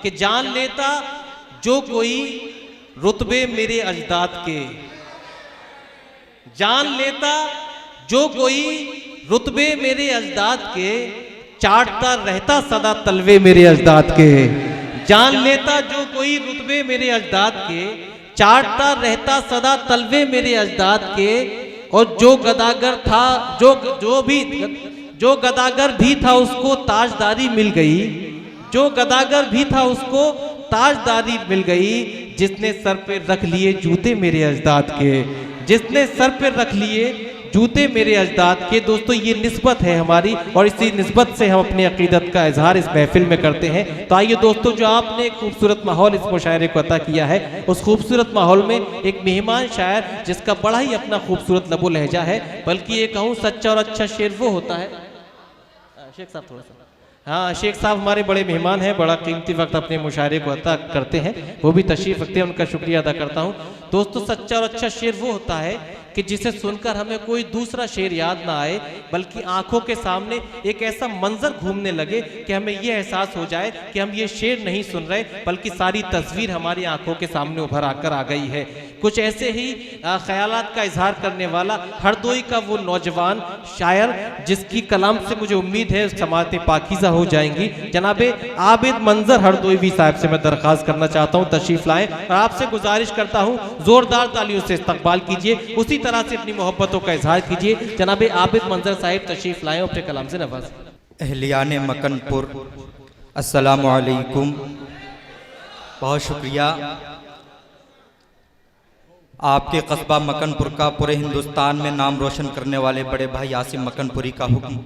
कि जान लेता जो कोई रुतबे मेरे अजदाद के, जान लेता जो कोई रुतबे मेरे अजदाद के, चाटता रहता सदा तलवे मेरे अजदाद के। जान लेता जो कोई रुतबे मेरे अजदाद के, चाटता रहता सदा तलवे मेरे अजदाद के। और जो गदागर था, जो गदागर भी था उसको ताजदारी मिल गई, जो गदागर भी था उसको ताजदारी मिल गई। जिसने सर पे रख लिए जूते मेरे अजदाद के, जिसने सर पे रख लिए जूते मेरे अजदाद के। दोस्तों ये निस्बत है हमारी, और इसी निस्बत से हम अपनी अकीदत का इजहार इस महफिल में करते हैं। तो आइए दोस्तों, जो आपने एक खूबसूरत माहौल इस मुशायरे को अता किया है, उस खूबसूरत माहौल में एक मेहमान शायर जिसका बड़ा ही अपना खूबसूरत लबो लहजा है, बल्कि ये कहूँ सच्चा और अच्छा शेर वो होता है। शेख साहब थोड़ा सा, हाँ शेख साहब हमारे बड़े मेहमान हैं, बड़ा कीमती वक्त अपने मुशायरे को अता करते हैं, वो भी तशरीफ रखते हैं, उनका शुक्रिया अदा करता हूँ। दोस्तों सच्चा और अच्छा शेर वो होता है कि जिसे सुनकर हमें कोई दूसरा शेर याद ना आए, बल्कि आंखों के सामने एक ऐसा मंजर घूमने लगे कि हमें यह एहसास हो जाए कि हम ये शेर नहीं सुन रहे, बल्कि सारी तस्वीर हमारी आंखों के सामने उभर आकर आ गई है। कुछ ऐसे ही ख्यालात का इजहार करने वाला हरदोई का वो नौजवान शायर, जिसकी कलाम से मुझे उम्मीद है समाअतें पाकीज़ा हो जाएंगी, जनाबे आबिद मंजर हरदोई साहब से मैं दरख्वास्त करना चाहता हूँ तशरीफ लाएं, और आपसे गुजारिश करता हूँ जोरदार तालियों से इस्तकबाल कीजिए, उसी तरह से अपनी मोहब्बतों का इजहार कीजिए। जनाबे आबिद मंजर साहिब तशरीफ लाएं, अपने कलाम से नवाज। अहलियाने मकनपुर, अस्सलामु अलैकुम, बहुत शुक्रिया। आपके कस्बा मकनपुर का पूरे हिंदुस्तान में नाम रोशन करने वाले बड़े भाई आसिम मकनपुरी का हुक्म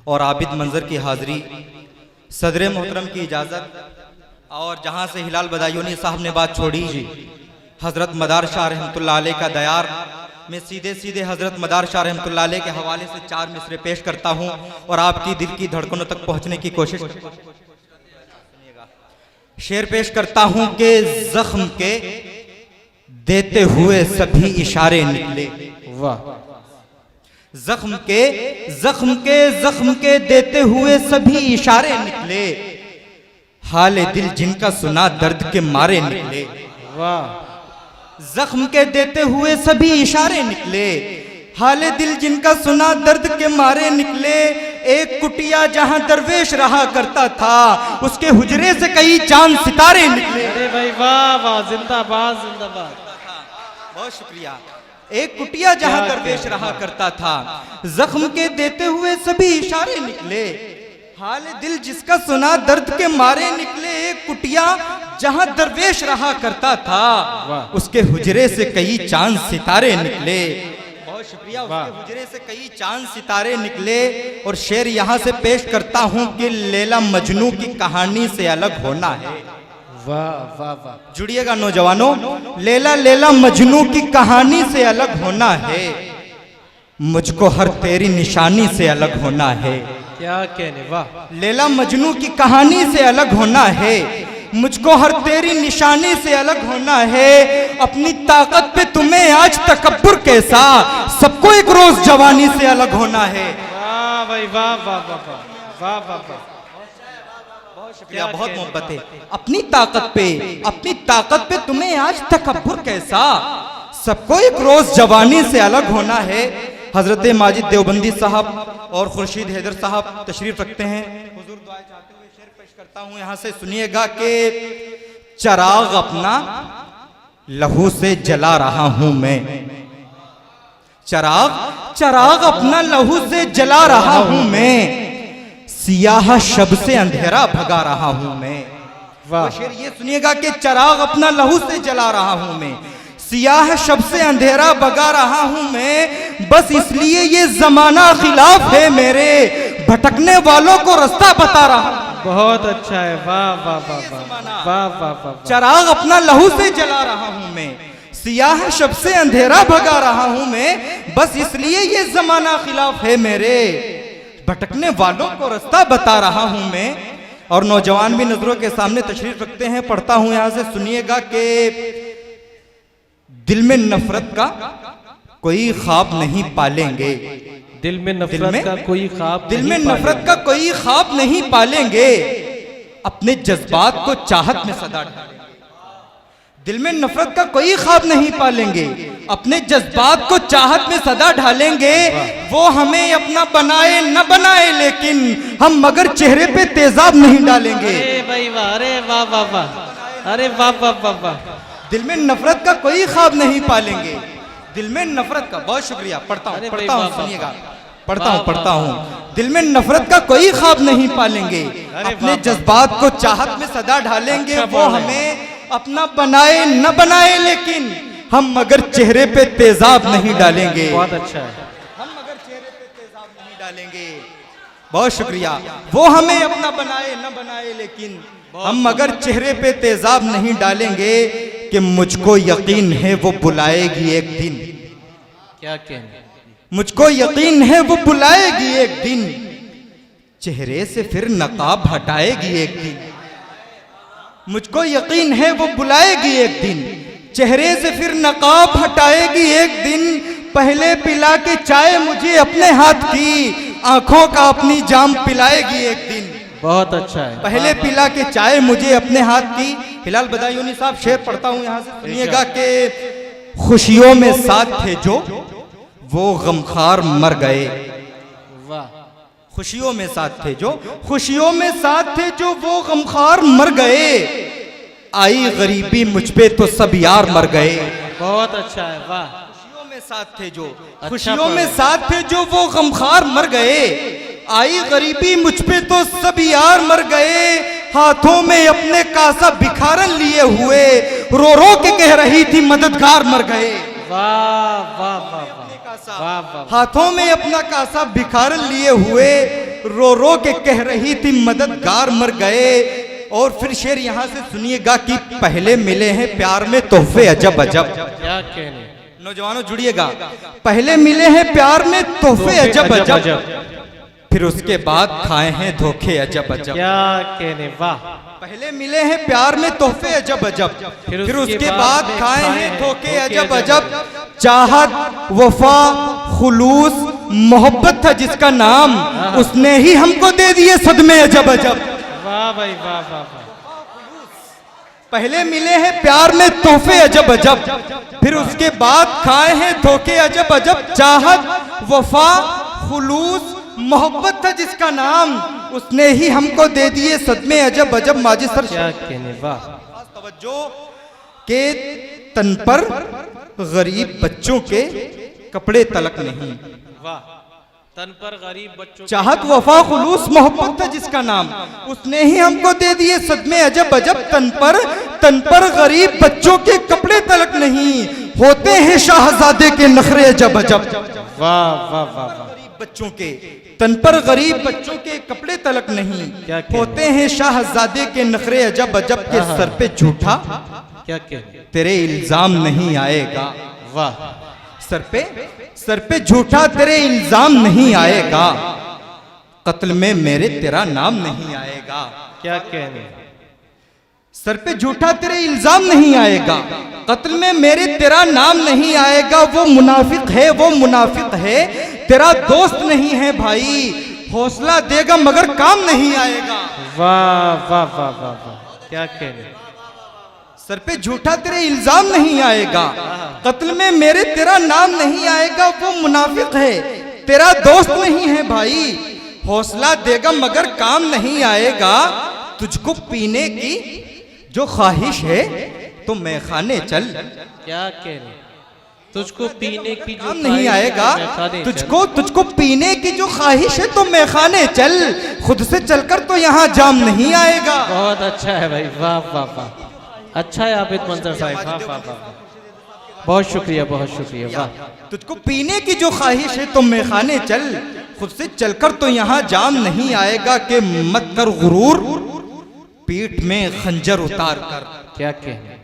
और आबिद मंजर की हाजिरी, सदर मोहतरम की इजाज़त, और जहाँ से हिलाल बदायूनी साहब ने बात छोड़ी, हज़रत मदार शाह रहमतुल्लाह अलैह का दयार, मैं सीधे सीधे हज़रत मदार शाह रहमतुल्लाह अलैह के हवाले से 4 मिसरे पेश करता हूँ और आपकी दिल की धड़कनों तक पहुँचने की कोशिश। शेर पेश करता हूँ कि जख्म के देते हुए सभी इशारे निकले, वाह। जख्म के देते हुए सभी इशारे निकले, हाले दिल जिनका सुना दर्द के मारे निकले, वाह। जख्म के देते हुए सभी इशारे निकले, हाले दिल जिनका सुना दर्द के मारे निकले। एक कुटिया जहां दरवेश रहा करता था, उसके हुजरे से कई चांद सितारे निकले। अरे भाई वाह वाह, जिंदाबाद जिंदाबाद, बहुत शुक्रिया। एक कुटिया जहां दरवेश रहा करता था, जख्म के देते हुए सभी इशारे निकले, हाल दिल जिसका सुना दर्द के मारे निकले। एक कुटिया जहां दरवेश रहा करता था, उसके हुजरे से कई चांद सितारे निकले। बहुत शुक्रिया। उसके हुजरे से कई चांद सितारे निकले। और शेर यहां से पेश करता हूं कि लैला मजनू की कहानी से अलग होना है। वाह वाह वाह, जुड़िएगा नौजवानों, लैला लैला मजनू की कहानी से अलग होना है, मुझको हर तेरी निशानी से अलग होना है। क्या कहने, वाह। लैला मजनू की कहानी से अलग होना है, मुझको हर तेरी निशानी से अलग होना है। अपनी ताकत पे तुम्हें आज तकब्बुर कैसा, सबको एक रोज जवानी से अलग होना है। वाह भाई वाह वाह वाह वाह वाह वाह, शुक्रिया, बहुत मोहब्बत है। अपनी ताकत पे तुम्हें आज तकब्बुर कैसा, सबको एक रोज जवानी से अलग होना है। हजरत माजिद देवबंदी साहब और खुर्शीद हैदर साहब तशरीफ रखते हैं। हुजूर दुआ चाहते हुए शेर पेश करता हूं, यहां से सुनिएगा कि चराग अपना लहू से जला रहा हूं मैं, चराग अपना लहू से जला रहा हूं मैं, सियाह शब से अंधेरा भगा रहा हूं मैं। वाह। शेर ये सुनिएगा कि चराग अपना लहू से जला रहा हूं मैं, सियाह शब से अंधेरा भगा रहा हूं मैं। बस इसलिए ये जमाना खिलाफ है मेरे, भटकने वालों को रास्ता बता रहा हूं। बहुत अच्छा है, वाह वाह वाह वाह वाह वाह वाह। चराग अपना लहू से जला रहा हूं मैं, सियाह शब से अंधेरा भगा रहा हूं मैं। बस इसलिए ये जमाना खिलाफ है मेरे, भटकने वालों को रास्ता बता रहा हूं मैं। और नौजवान भी नजरों के सामने तशरीफ रखते हैं, पढ़ता हूं यहां से, सुनिएगा कि दिल में नफरत का कोई ख्वाब नहीं पालेंगे, दिल में नफरत का कोई ख्वाब, दिल में नफरत का कोई ख्वाब नहीं पालेंगे। अपने जज्बात को चाहत में सदा ढालेंगे। दिल में नफरत का कोई ख्वाब नहीं पालेंगे, अपने जज्बात को चाहत में सदा ढालेंगे। वो हमें अपना बनाए न बनाए, लेकिन हम मगर चेहरे पे तेजाब नहीं डालेंगे। अरे भाई वाह, अरे वाह वाह वाह, अरे वाह वाह वाह वाह। दिल में नफरत का कोई ख्वाब नहीं पालेंगे, दिल में नफरत का, बहुत शुक्रिया, पढ़ता हूँ सुनिएगा, पढ़ता हूँ। दिल में नफरत का कोई ख्वाब नहीं पालेंगे, अपने जज्बात को चाहत में सदा ढालेंगे। वो हमें अपना बनाए न बनाए, लेकिन हम मगर चेहरे पे तेजाब नहीं डालेंगे। बहुत अच्छा है, हम मगर चेहरे पे तेजाब नहीं डालेंगे। बहुत शुक्रिया। वो हमें अपना बनाए न बनाए, लेकिन हम मगर चेहरे पे तेजाब नहीं डालेंगे, कि मुझको यकीन है वो बुलाएगी एक दिन। क्या कहने, मुझको यकीन है वो बुलाएगी एक दिन, चेहरे से फिर नकाब हटाएगी एक दिन। मुझको यकीन है वो बुलाएगी एक दिन, चेहरे से फिर नकाब हटाएगी एक दिन। पहले पिला के चाय मुझे अपने हाथ की, आंखों का अपनी जाम पिलाएगी एक दिन। बहुत अच्छा है। पहले पिला के चाय मुझे अपने हाथ की। हिलाल बदायूनी साहब शेर पढ़ता हूं, यहां से सुनिएगा कि खुशियों में साथ थे जो वो गमखार मर गए। वाह। खुशियों में साथ थे जो, खुशियों में साथ थे जो वो गमखार मर गए। आई गरीबी मुझ पे तो सब यार मर गए। बहुत अच्छा है, वाह। खुशियों में साथ थे जो, अच्छा खुशियों में साथ थे जो वो गमखार मर गए। आई गरीबी मुझ पे तो सब यार मर गए। हाथों में अपने कासा भिखारन लिए हुए, रो रो के कह रही थी मददगार मर गए। वाह वाह वाह वाह वाह। हाथों में अपना कासा भिखारन लिए हुए, रो रो के कह रही थी मददगार मर गए। और फिर शेर यहाँ से सुनिएगा कि पहले मिले हैं प्यार में तोहफे अजब अजब। क्या कहने, नौजवानों जुड़िएगा, पहले मिले हैं प्यार में तोहफे अजब अजब, फिर उसके बाद खाए हैं धोखे अजब अजब। क्या कहने, वाह। पहले मिले हैं प्यार में तोहफे अजब अजब, फिर उसके बाद खाए हैं धोखे अजब अजब। चाहत, वफा, खुलूस, मोहब्बत था जिसका नाम, उसने ही हमको दे दिए सदमे अजब अजब। वाह भाई वाह वाह वाह। पहले मिले हैं प्यार में तोहफे अजब अजब, फिर उसके बाद खाए हैं धोखे अजब अजब। चाहत, वफा, खुलूस, मोहब्बत था जिसका नाम, उसने ही हमको दे दिए सदमे अजब अजब। माजिद सर, क्या कहने, वाह। तवज्जो के तन पर गरीब बच्चों के कपड़े तलक नहीं। वाह। तन पर गरीब बच्चों। चाहत, वफा, खुलूस, मोहब्बत था जिसका नाम, उसने ही हमको दे दिए सदमे अजब अजब। तन पर गरीब बच्चों के कपड़े तलक नहीं, होते हैं शाहजादे के नखरे अजब अजब। वाह वाह वाह। बच्चों के तन पर गरीब बच्चों के कपड़े तलक नहीं, होते हैं शाहजादे के नखरे अजब अजब। के सर पे झूठा, क्या कहने, तेरे इल्जाम नहीं आएगा। वाह। सर पे झूठा तेरे इल्जाम नहीं आएगा, कत्ल में मेरे तेरा नाम नहीं आएगा। क्या कहने, सर पे झूठा तेरे इल्जाम नहीं आएगा, कत्ल में मेरे तेरा नाम नहीं आएगा। वो मुनाफिक है, वो मुनाफिक है, तेरा दोस्त नहीं है भाई, हौसला देगा मगर काम नहीं आएगा। वाह वाह वाह वाह वाह। क्या कहने, सर पे झूठा तेरे इल्जाम नहीं आएगा, कत्ल में मेरे तेरा नाम नहीं आएगा। वो मुनाफिक है, तेरा दोस्त नहीं है भाई, हौसला देगा मगर काम नहीं आएगा। तुझको पीने की जो ख्वाहिश है तो मैखाने चल। क्या कहने, तुझको पीने की जो काम नहीं आएगा। तुझको पीने की जो ख्वाहिश है तो मैखाने चल, खुद से चलकर तो यहाँ जाम नहीं आएगा। बहुत अच्छा है भाई, वाह वाह वाह। अच्छा है आबिद मंजर साहब, वाह वाह वाह। बहुत शुक्रिया, बहुत शुक्रिया, वाह। तुझको पीने की जो ख्वाहिश है तो मैखाने चल, खुद से चलकर तो यहाँ जाम नहीं आएगा। कि मत कर गुरूर, पीठ में खंजर उतार कर। क्या कहने,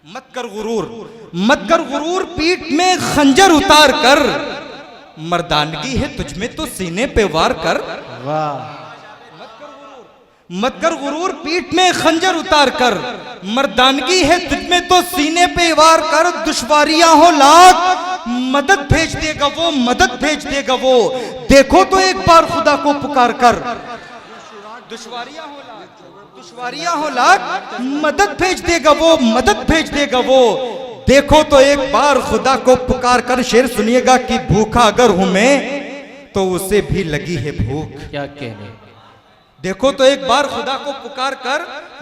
मत कर गुरूर, पीठ में खंजर उतार कर। मर्दानगी है तुझमें तो सीने पे वार कर। वाह। मत कर गुरूर, पीठ में खंजर उतार कर। मर्दानगी है तुझमें तो सीने पे वार कर। दुश्वारियां हो लाख, मदद भेज देगा वो, मदद भेज देगा वो। देखो तो एक बार खुदा को पुकार कर। दुश्वारियां हो लाख, दुश्वारियां हो लाख मदद भेज देगा वो, मदद भेज देगा वो। देखो तो एक बार खुदा को पुकार कर, शेर सुनिएगा कि भूखा अगर हूं मैं तो उसे भी लगी है भूख। क्या कहने। देखो तो एक बार खुदा को पुकार कर,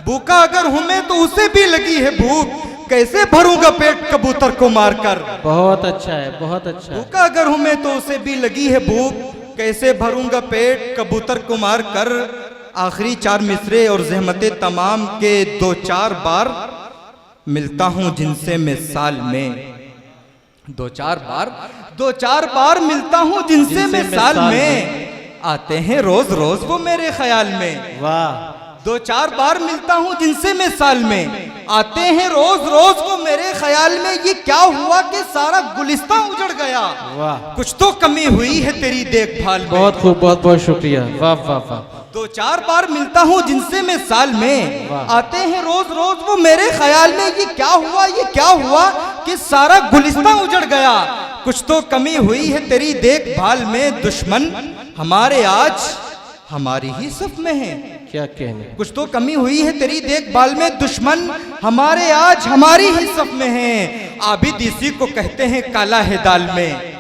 भूखा अगर हूं मैं तो उसे भी लगी है भूख, कैसे भरूंगा पेट कबूतर को मारकर। बहुत अच्छा है, बहुत अच्छा है। भूखा अगर हूं मैं तो उसे भी लगी है भूख, कैसे भरूंगा पेट कबूतर को मारकर। आखिरी 4 मिसरे और ज़हमते तमाम के 2-4 बार मिलता हूं जिनसे मैं साल में, 2-4 बार मिलता हूं जिनसे मैं साल में। आते हैं रोज रोज वो मेरे ख्याल में। वाह। 2-4 बार मिलता हूं जिनसे मैं साल में, आते हैं रोज रोज वो मेरे ख्याल में। ये क्या हुआ कि सारा गुलिस्तां उजड़ गया। वाह। कुछ तो कमी हुई है तेरी देखभाल में। बहुत खूब, बहुत बहुत शुक्रिया। वाह वाह वाह। 2-4 बार मिलता हूँ जिनसे मैं साल में, आते हैं रोज रोज वो मेरे ख्याल में। ये क्या हुआ कि सारा गुलिस्तां उजड़ गया। कुछ तो कमी हुई है तेरी देखभाल में। दुश्मन हमारे आज हमारी ही सफ में है। क्या कहने। कुछ तो कमी हुई है तेरी देखभाल में। दुश्मन हमारे आज हमारी ही सफ में है। आबिद इसी को कहते हैं काला है दाल में।